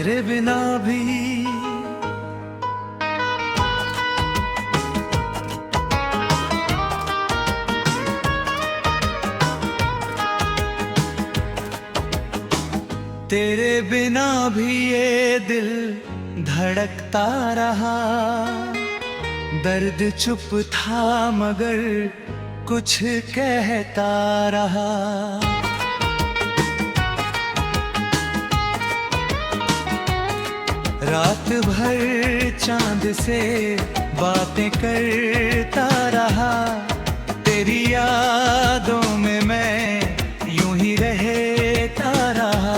तेरे बिना भी तेरे बिना भी ये दिल धड़कता रहा। दर्द चुप था मगर कुछ कहता रहा। रात भर चांद से बातें करता रहा। तेरी यादों में मैं यूं ही रहता रहा।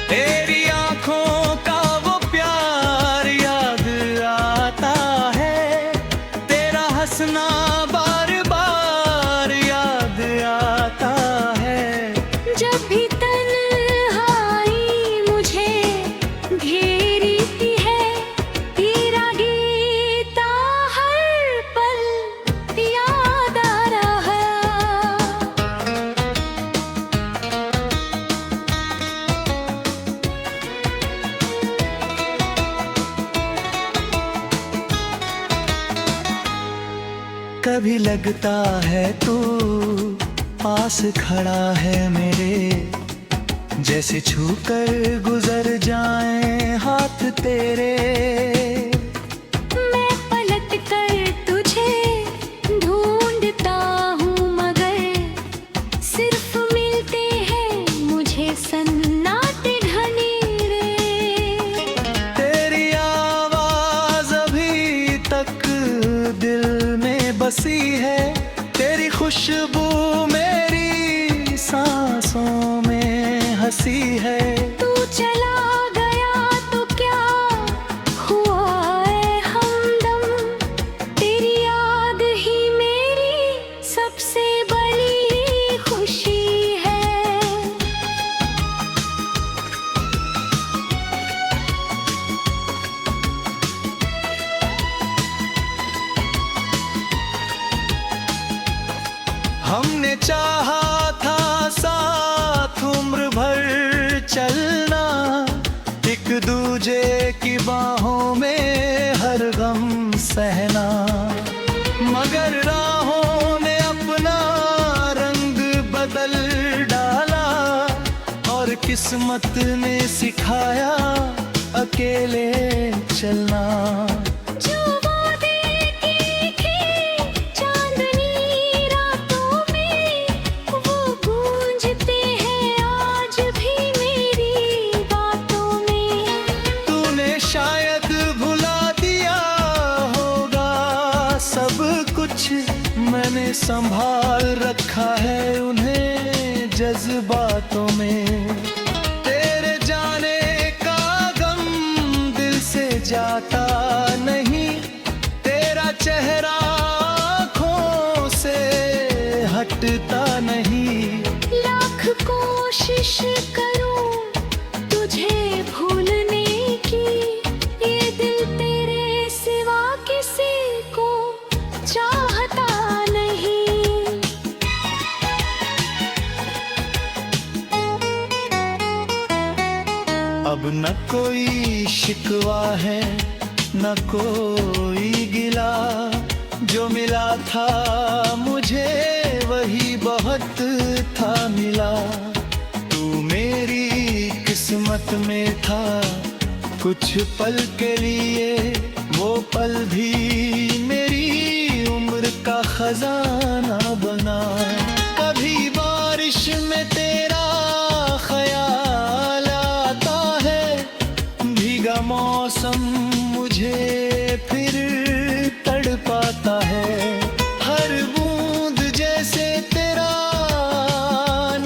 तेरी आंखों का वो प्यार याद आता है। तेरा हंसना बार बार याद आता है। जब भी तन्हाई मुझे घेरती है, तेरा गीत हर पल याद आ रहा। कभी लगता है तू पास खड़ा है मेरे, जैसे छूकर गुजर जाएं हाथ तेरे। मैं पलट कर तुझे ढूंढता हूँ मगर सिर्फ मिलते हैं मुझे सन्नाटे ढनीरे। तेरी आवाज अभी तक दिल में बसी है। तेरी खुशबू मेरी सांसों में हंसी है। तू चला गया तो क्या हुआ है हमदम, तेरी याद ही मेरी सबसे बड़ी खुशी है। हमने चाहा था साथ उम्र भर चलना, एक दूजे की बाहों में हर गम सहना। मगर राहों ने अपना रंग बदल डाला और किस्मत ने सिखाया अकेले चलना। जो वादे की थी चांदनी रातों में, वो गूंजते हैं आज भी मेरी बातों में। तूने शायद भुला दिया होगा सब कुछ, मैंने संभाल रखा है उन्हें जज्बातों में। तेरे जाने का गम दिल से जाता नहीं, तेरा चेहरा आँखों से हटता नहीं। लाख कोशिश करूं तुझे भूलने की, ये दिल तेरे सिवा किसी को चाहता नहीं। अब न कोई शिकवा है न कोई गिला, जो मिला था मुझे वही बहुत था मिला। तू मेरी किस्मत में था कुछ पल के लिए, वो पल भी मेरी उम्र का खजाना बना। कभी बारिश में तेरा ख्याल आता है, भीगा मौसम मुझे फिर तड़पाता है। हर बूंद जैसे तेरा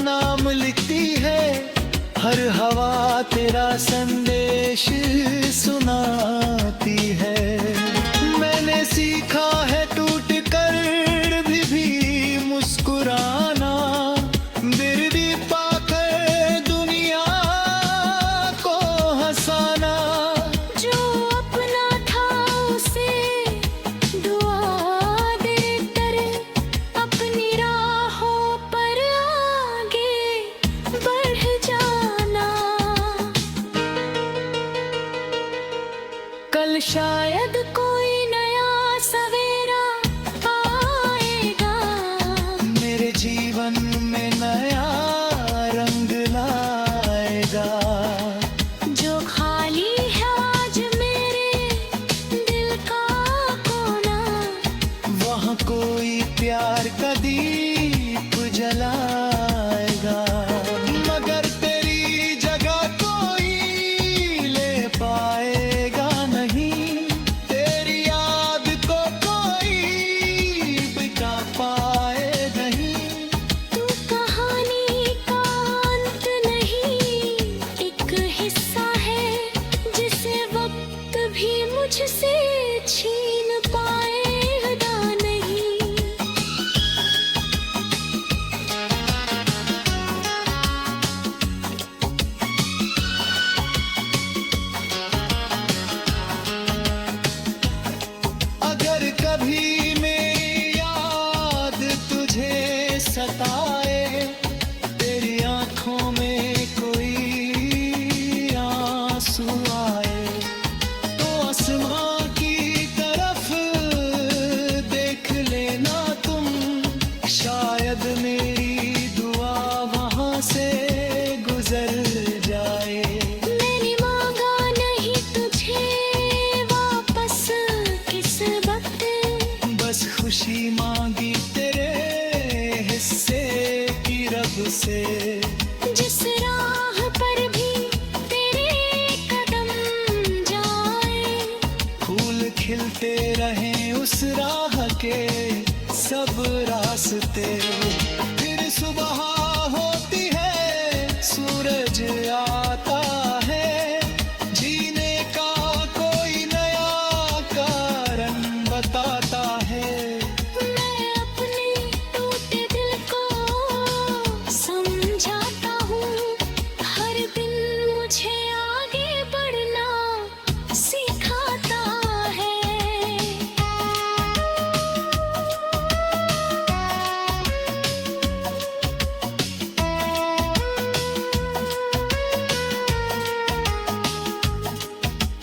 नाम लिखती है, हर हवा तेरा संदेश सुनाती है। मैंने सीखा है टूट कर भी मुस्कुराना, दर्द पाकर दुनिया को हंसाना। जो अपना था उसे दुआ देकर अपनी राहों पर आगे बढ़ जाना। रास्ते। फिर सुबह होती है, सूरज आता है, जीने का कोई नया कारण बताता है। मैं अपने टूटे दिल को समझाता हूँ, हर दिन मुझे आगे बढ़ना सिखाता है।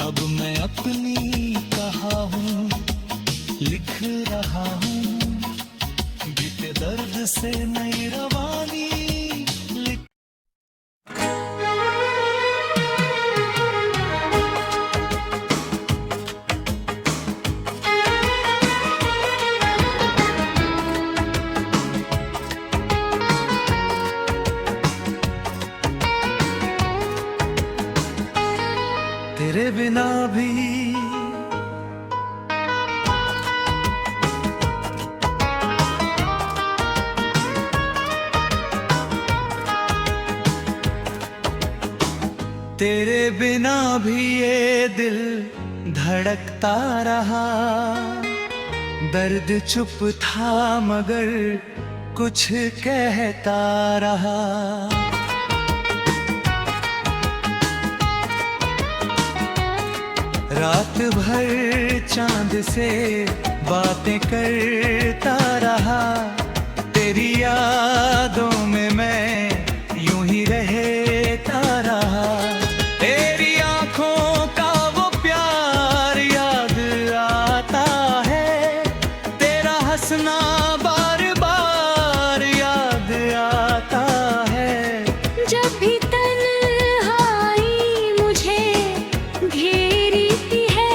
अब मैं अपनी कहा हूँ, लिख रहा हूँ, बीते दर्द से नई रवानी लिख। तेरे बिना भी तेरे बिना भी ये दिल धड़कता रहा। दर्द चुप था मगर कुछ कहता रहा। रात भर चांद से बातें करता रहा। तेरी यादों में मैं यूं ही रहता रहा। तेरी आंखों का वो प्यार याद आता है, तेरा हंसना बार बार याद आता है। जब भी तन्हाई मुझे घेरती है,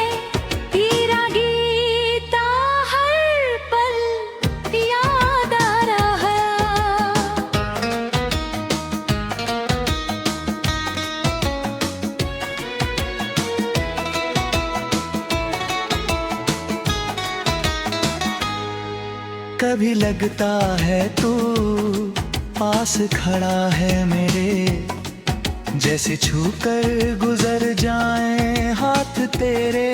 तेरा गीत हर पल याद आ रहा। कभी लगता है तू पास खड़ा है मेरे, जैसे छूकर गुजर जाएं हाथ तेरे।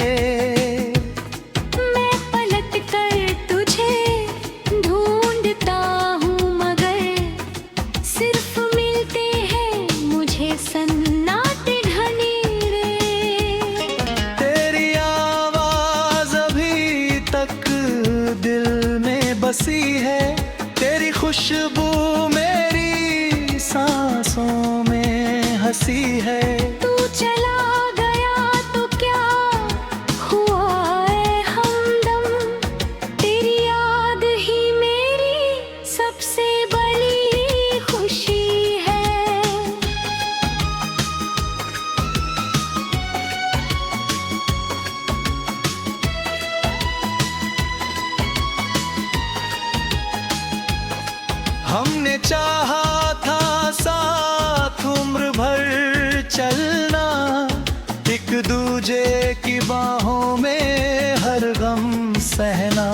मैं पलट कर तुझे ढूंढता हूँ मगर सिर्फ मिलते हैं मुझे सन्नाटे घनेरे। तेरी आवाज अभी तक दिल में बसी है, तेरी खुशबू मेरी सांसों में हंसी है। तू चला गया तो क्या हुआ है हमदम, तेरी याद ही मेरी सबसे बड़ी खुशी है। हमने चाहा था साथ उम्र भर चलना, एक दूजे की बाहों में हर गम सहना।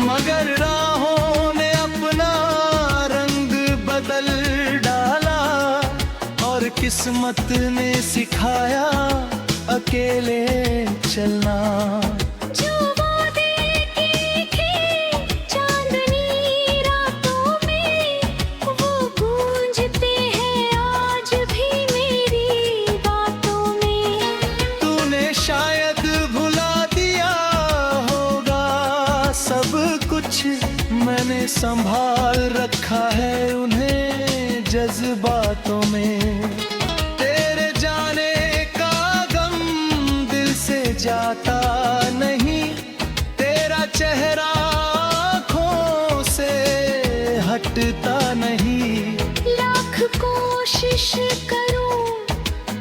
मगर राहों ने अपना रंग बदल डाला और किस्मत ने सिखाया अकेले चलना। जो वादे की थी चांदनी रातों में, वो गूंजते हैं आज भी मेरी बातों में। तूने शायद भुला दिया होगा सब कुछ, मैंने संभाल रखा है उन्हें जज्बातों में। तेरे जाने का गम दिल से जाता नहीं, तेरा चेहरा आँखों से हटता नहीं। लाख कोशिश करूं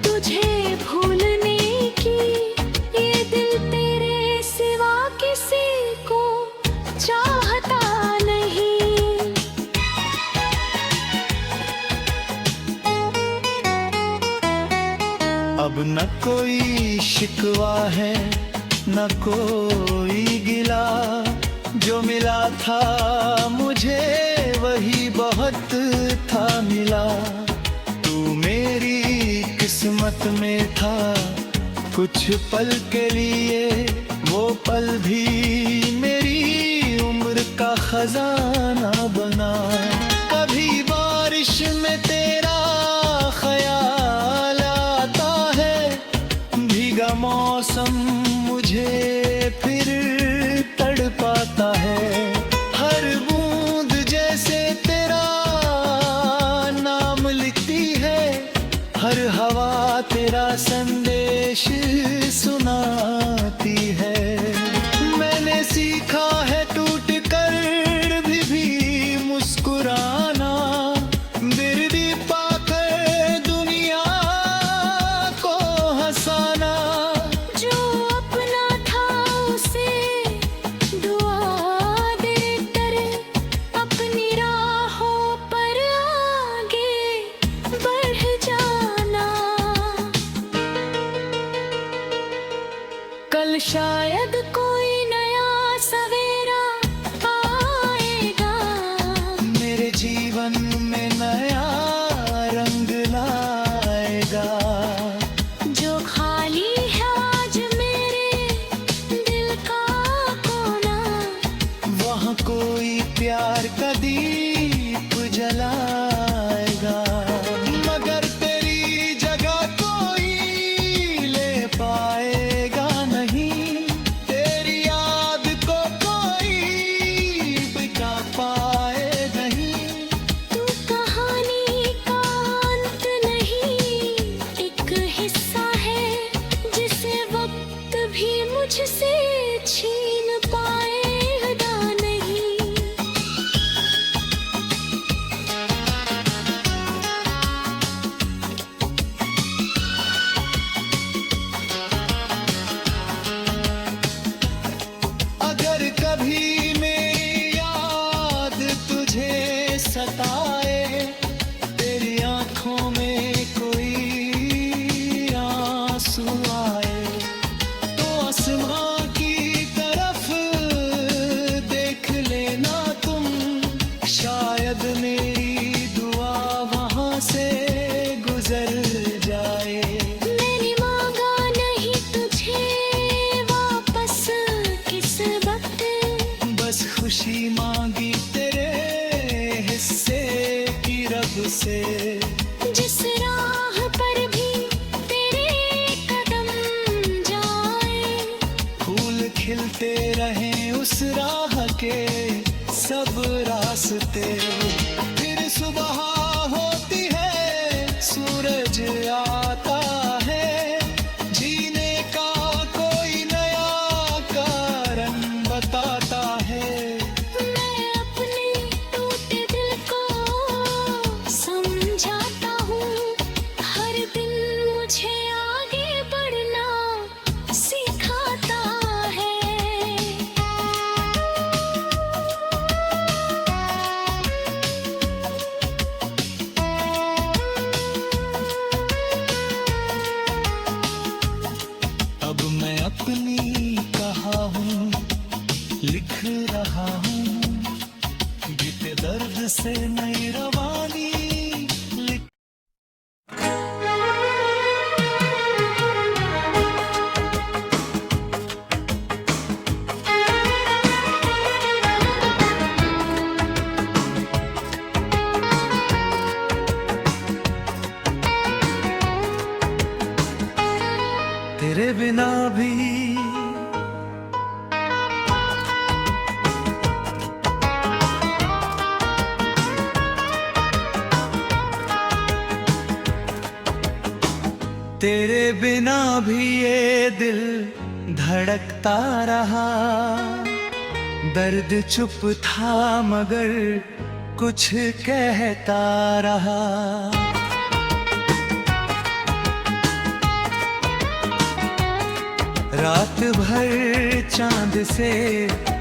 तुझे भूलने की, ये दिल तेरे सिवा किसी को चाहता नहीं। अब न कोई शिकवा है न कोई गिला, जो मिला था मुझे वही बहुत था मिला। तू मेरी किस्मत में था कुछ पल के लिए, वो पल भी मेरी उम्र का खजाना बना। कभी बारिश में तेरा ख्याल आता है, भीगा मौसम मुझे फिर तड़पाता है। हर बूंद जैसे तेरा नाम लिखती है, हर हवा तेरा संदेश सुनाती है। मैंने सीखा है टूट कर भी मुस्कुराना, दर्दी पाकर दुनिया को हंसाना। जो अपना था उसे दुआ देकर अपनी राहों पर आगे बढ़ जाना। कल शायद कोई नया सवेरा आएगा, मेरे जीवन में नया रंग लाएगा। जो खाली है आज मेरे दिल का कोना, वहाँ कोई प्यार का दीप जलाएगा। मगर तेरी जगह कोई ले पाएगा नहीं, तेरी याद को कोई बिता पाए नहीं। तू कहानी का अंत नहीं, एक हिस्सा है जिसे वक्त भी मुझसे छीन पाएगा नहीं। अगर कभी मेरी याद तुझे सताए, तेरी आंखों में कोई आंसू आए, तो आसमां की तरफ देख लेना तुम। शायद मेरी दुआ वहां से गुजर जाए। मैंने मांगा नहीं तुझे वापस किस वक्त, बस खुशी मांगी तेरे हिस्से की रब से। जिस राह पर भी तेरे कदम जाए, फूल खिलते रहे उस राह के सब रास्ते। फिर सुबह होती है, सूरज आता है, जीने का कोई नया कारण बताता है। मैं अपने टूटे दिल को समझाता हूँ, हर दिन मुझे आगे बढ़ना सिखाता है। अब मैं अपनी कहा हूँ, लिख रहा हूँ, बीते दर्द से नई रवानी लिख। तेरे बिना भी तेरे बिना भी ये दिल धड़कता रहा। दर्द चुप था मगर कुछ कहता रहा। रात भर चांद से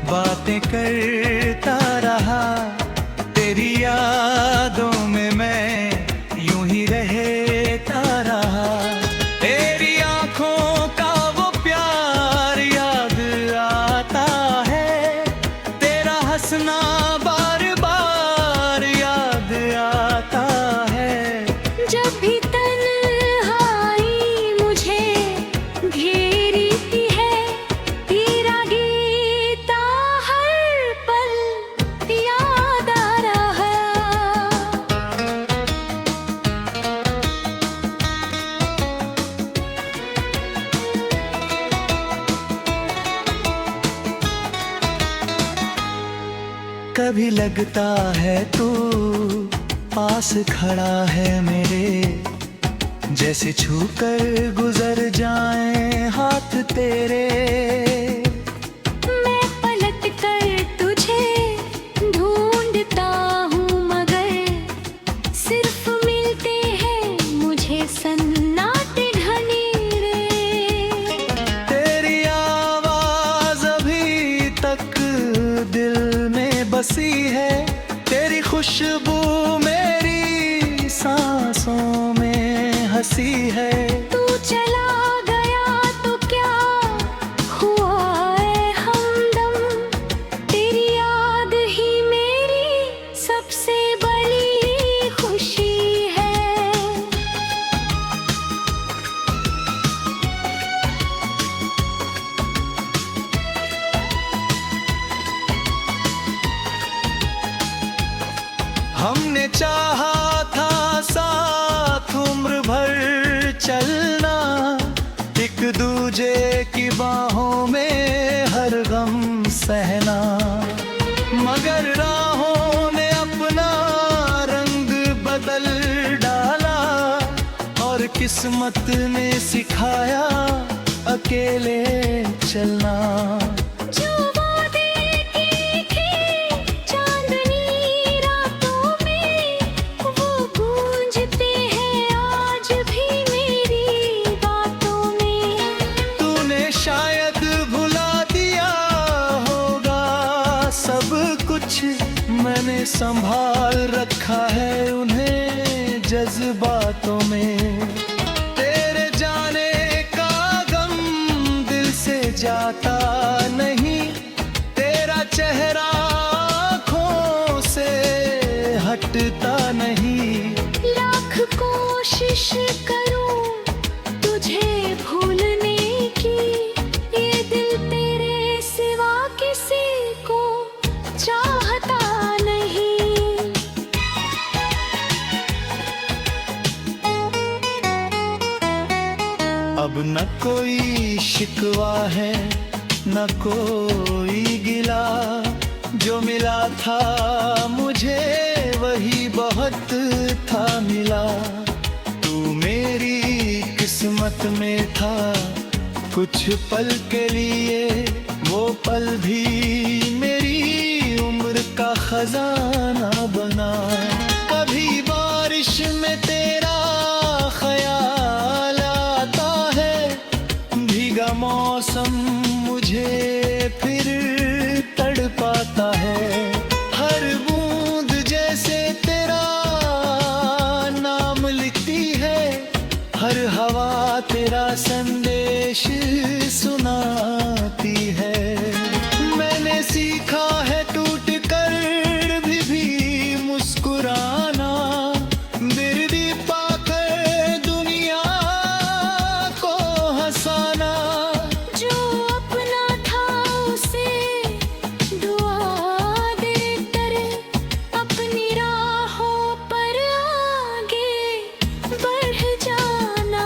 बातें करता रहा। तेरी यादों में मैं यूं ही रहता रहा। तेरी आंखों का वो प्यार याद आता है। कभी लगता है तू पास खड़ा है मेरे, जैसे छूकर गुजर जाएं हाथ तेरे। मैं पलट कर तुझे ढूंढता हूँ मगर सिर्फ मिलते हैं मुझे सन्नाटे ढनीरे। तेरी आवाज अभी तक दिल में बसी है, तेरी खुशबू मेरी सांसों में हंसी है। तू चला गया तो क्या हुआ है हमदम, तेरी याद ही मेरी सबसे बड़ी खुशी है। हमने चाहा था साथ उम्र भर चलना, एक दूजे की बाहों में हर गम सहना, मगर राहों ने अपना रंग बदल डाला और किस्मत ने सिखाया अकेले चलना। जो वादे की थी चांदनी रातों में, वो गूंजते हैं आज भी मेरी बातों में। तूने शायद भुला दिया होगा सब कुछ, मैंने संभाल रखा है उन्हें जज्बातों में। तेरे जाने का गम दिल से जाता नहीं, तेरा चेहरा आँखों से हटता नहीं। लाख कोशिश करूं तुझे भूलने की, ये दिल तेरे सिवा किसी को चाहता नहीं। अब न कोई शिकवा है न कोई गिला, जो मिला था मुझे वही बहुत था मिला। तू मेरी किस्मत में था कुछ पल के लिए, वो पल भी मेरी उम्र का खजाना बना। कभी बारिश में तेरा ख्याल आता है, भीगा मौसम मुझे फिर तड़पाता है। हर बूंद जैसे तेरा नाम लिखती है, हर हवा तेरा संदेश सुनाती है। मैंने सीखा है टूट कर भी मुस्कुराना, बिरदी पाकर दुनिया को हंसाना। जो अपना था उसे दुआ देकर अपनी राहों पर आगे बढ़ जाना।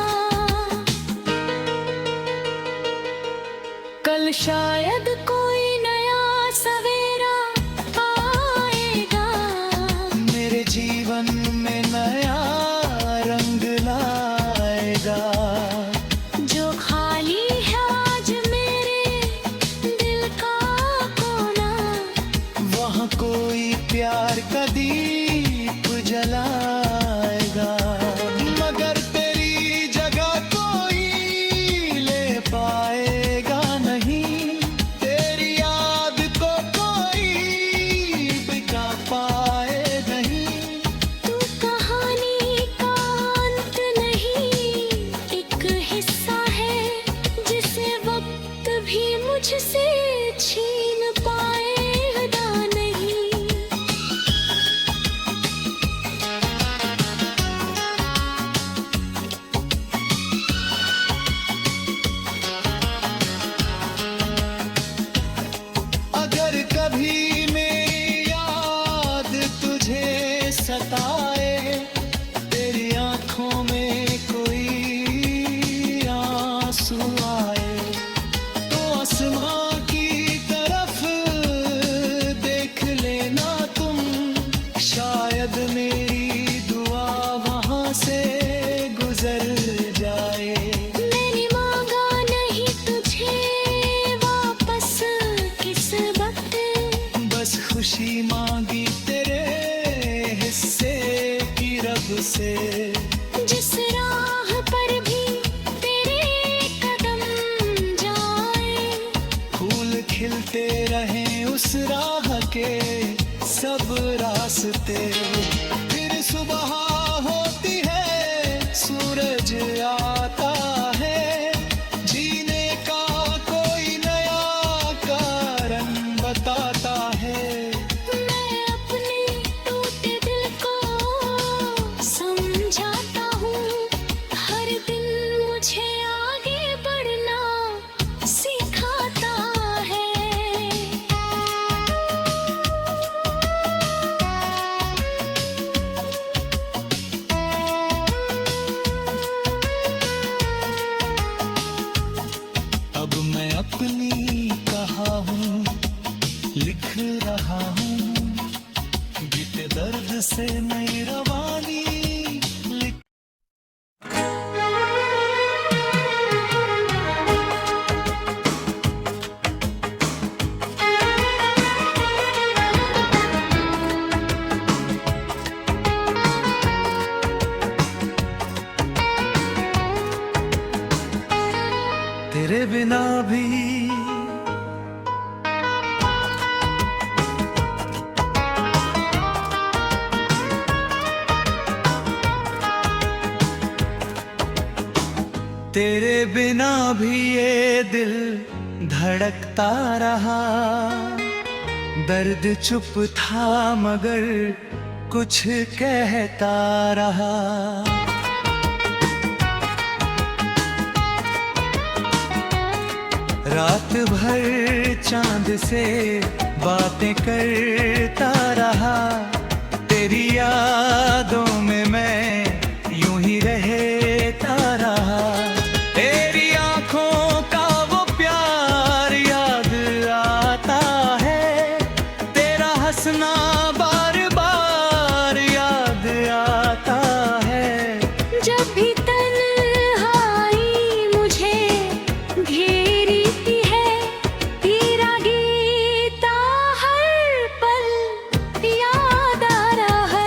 जिस राह पर भी तेरे कदम जाए, फूल खिलते रहे उस राह के सब रास्ते। फिर सुबह होती है, सूरज आता है, जीने का कोई नया कारण बताता है। मैं अपने टूटे दिल को समझाता हूँ, हर दिन मुझे आगे बढ़ना सिखाता है। अब मैं अपनी कहानी लिख रहा हूँ, बीते दर्द से नई रवानी लिख। तेरे बिना भी तेरे बिना भी ये दिल धड़कता रहा। दर्द चुप था मगर कुछ कहता रहा। रात भर चांद से बातें करता रहा। तेरी यादों में मैं यूं ही रहता रहा। तेरी आंखों का वो प्यार याद आता है, तेरा हंसना बार बार याद आता है। जब भी तन्हाई मुझे घेरती है, तेरा गीत हर पल याद आ रहा।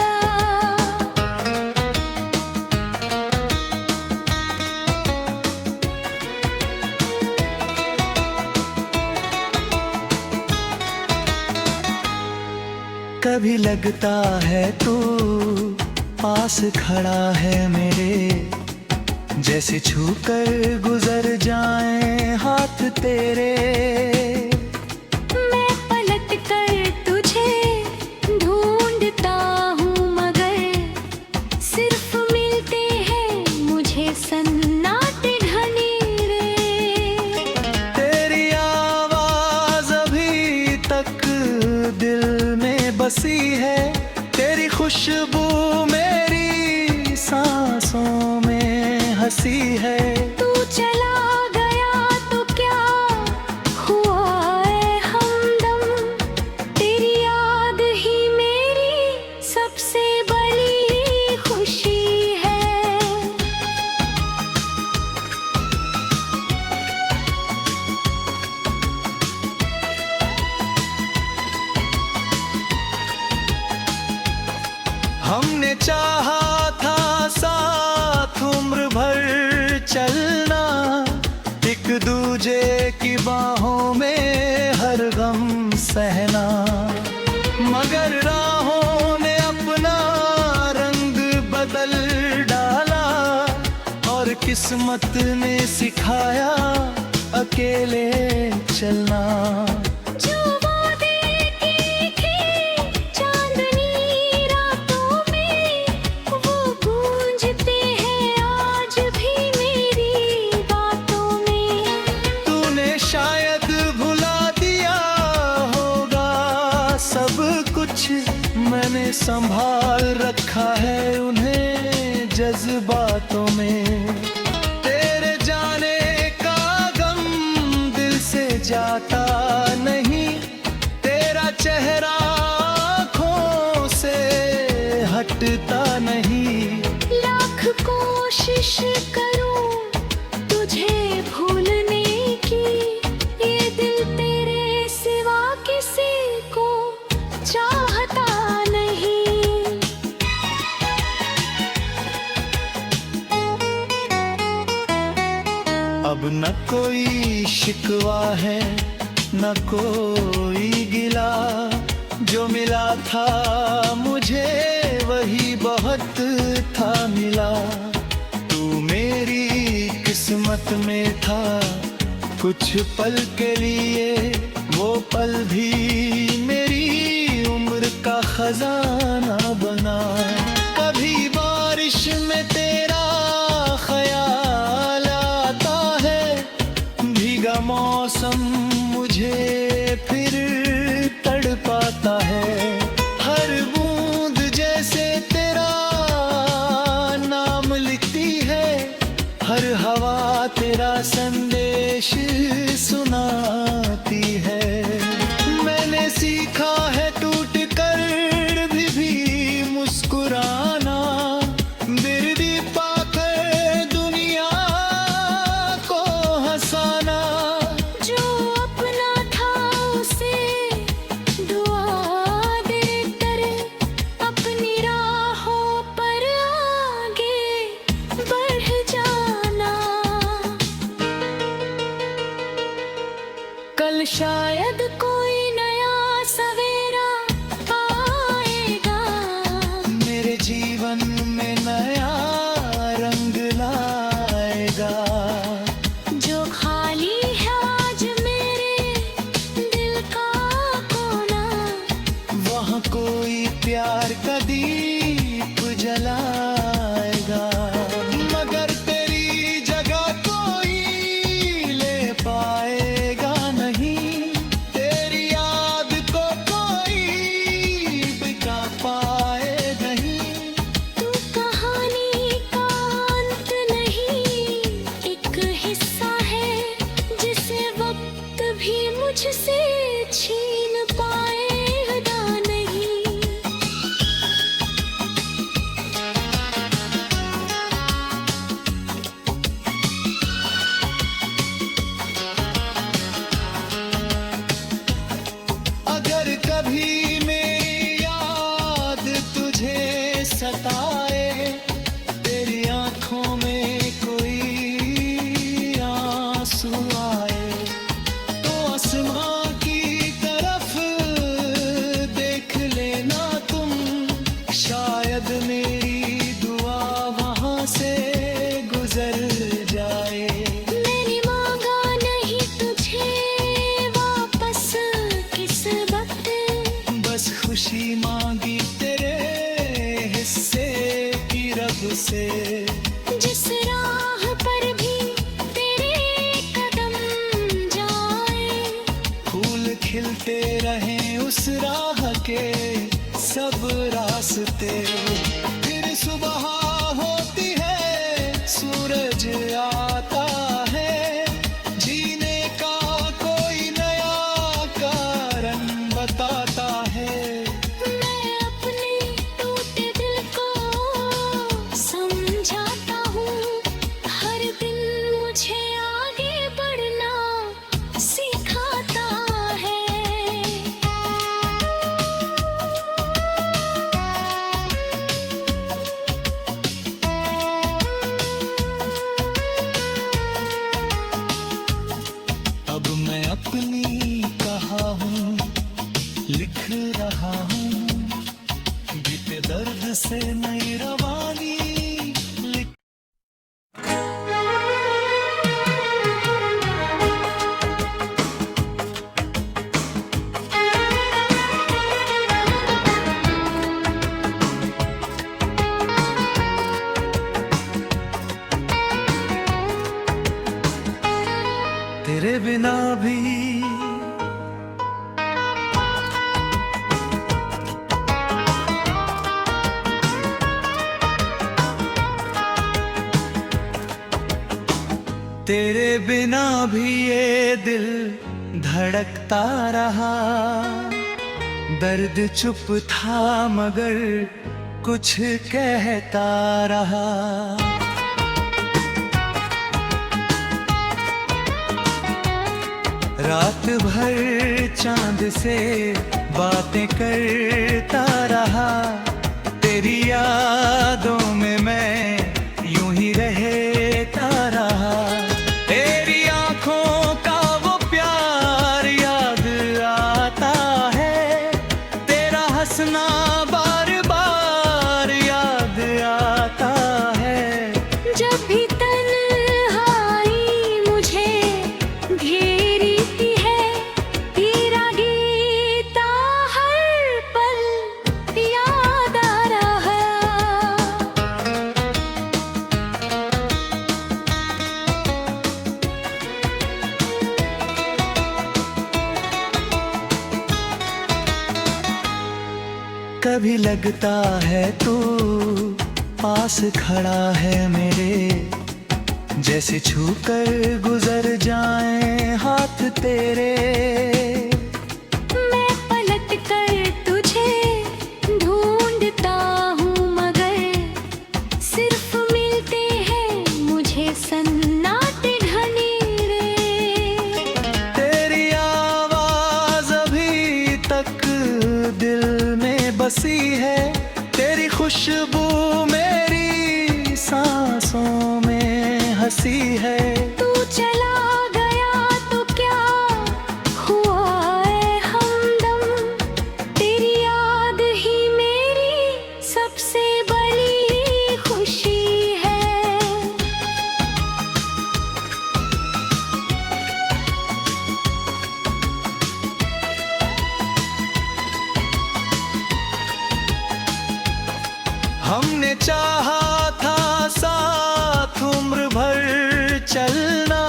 कभी लगता है तू पास खड़ा है मेरे, जैसे छूकर गुजर जाएं हाथ तेरे। मैं पलट कर तुझे ढूंढता हूँ मगर सिर्फ मिलते हैं मुझे सन्नाटे घनेरे। तेरी आवाज अभी तक दिल में बसी है, तेरी खुशबू मेरी सांसों में हंसी है। तू चला गया तो क्या हुआ है हमदम, तेरी याद ही मेरी सबसे बड़ी खुशी है। हमने चाहा था साथ उम्र भर चलना, एक दूजे की बाहों में हर गम सहना। मगर राहों ने अपना रंग बदल डाला और किस्मत ने सिखाया अकेले चलना। जो वादे की थी चांदनी रातों में, वो गूंजते हैं आज भी मेरी बातों में। तूने शायद भुला दिया होगा सब कुछ, मैंने संभाल रखा है उन्हें जज्बातों में। तेरे जाने का गम दिल से जाता नहीं, तेरा चेहरा आँखों से हटता नहीं। लाख कोशिश करूं तुझे भूलने की, ये दिल तेरे सिवा किसी को चाहता नहीं। न कोई शिकवा है न कोई गिला, जो मिला था मुझे वही बहुत था मिला। तू मेरी किस्मत में था कुछ पल के लिए, वो पल भी मेरी उम्र का खजाना बना। कभी बारिश में तेरा ख्याल आता है, भीगा मौसम मुझे फिर तड़पाता है। हर बूंद जैसे तेरा नाम लिखती है, हर हवा तेरा संदेश सुनाती है। मैंने सीखा है टूट कर भी मुस्कुराना, बिरदी पाकर दुनिया को हंसाना। जो अपना था उसे दुआ देकर अपनी राहों पर आगे बढ़ जाना। कल शायद कोई नया सवेरा आएगा, मेरे जीवन में नया रंग लाएगा। जो खाली है आज मेरे दिल का कोना, वहाँ कोई प्यार का दीप जलाएगा। मगर तेरी जगह कोई ले पाएगा नहीं, तेरी याद को कोई बिका पाए नहीं। तू कहानी का अंत नहीं, एक हिस्सा है जिसे वक्त भी मुझसे छीन पाएगा नहीं। अगर कभी मेरी याद तुझे सताए, तेरी आंखों में कोई आंसू आए, तो आसमां की तरफ देख लेना तुम। शायद मेरी दुआ वहां से गुजर जाए। मैंने मांगा नहीं तुझे वापस किस वक्त, बस खुशी मांगी तेरे हिस्से की रब से। जिस राह पर भी तेरे कदम जाए, फूल खिलते रहे उस राह के सब रास्ते। फिर सुबह होती है, सूरज आता है, जीने का कोई नया कारण बताता है। मैं अपने टूटे दिल को समझाता हूँ, हर दिन मुझे आगे बढ़ना सिखाता है। अब मैं अपनी कहा हूँ लिख रहा हूँ, बीते दर्द से नई रवानी लिख। तेरे बिना भी तेरे बिना भी ये दिल धड़कता रहा। दर्द चुप था मगर कुछ कहता रहा। रात भर चांद से बातें करता रहा। तेरी यादों में मैं यूं ही रहता रहा। तेरी कभी लगता है तू पास खड़ा है मेरे, जैसे छूकर गुजर जाएं हाथ तेरे। मैं पलट कर तुझे ढूंढता हूँ मगर सिर्फ मिलते हैं मुझे सन्नाटे घनेरे। तेरी आवाज अभी तक दिल में बसी है, तेरी खुशबू मेरी सांसों में हंसी है। तू चला गया तो क्या हुआ है हमदम, तेरी याद ही मेरी सबसे बड़ी खुशी है। हमने चाहा था साथ उम्र भर चलना,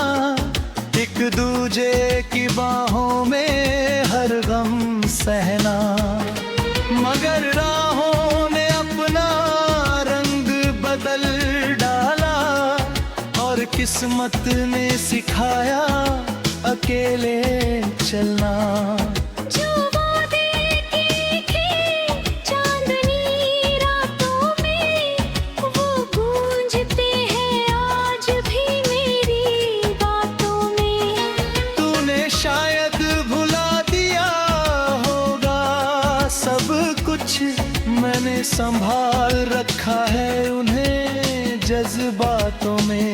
एक दूजे की बाहों में हर गम सहना, मगर राहों ने अपना रंग बदल डाला और किस्मत ने सिखाया अकेले चलना। जो वादे की थी चांदनी रातों में, वो गूंजते हैं आज भी मेरी बातों में। तूने शायद भुला दिया होगा सब कुछ, मैंने संभाल रखा है उन्हें जज्बातों में।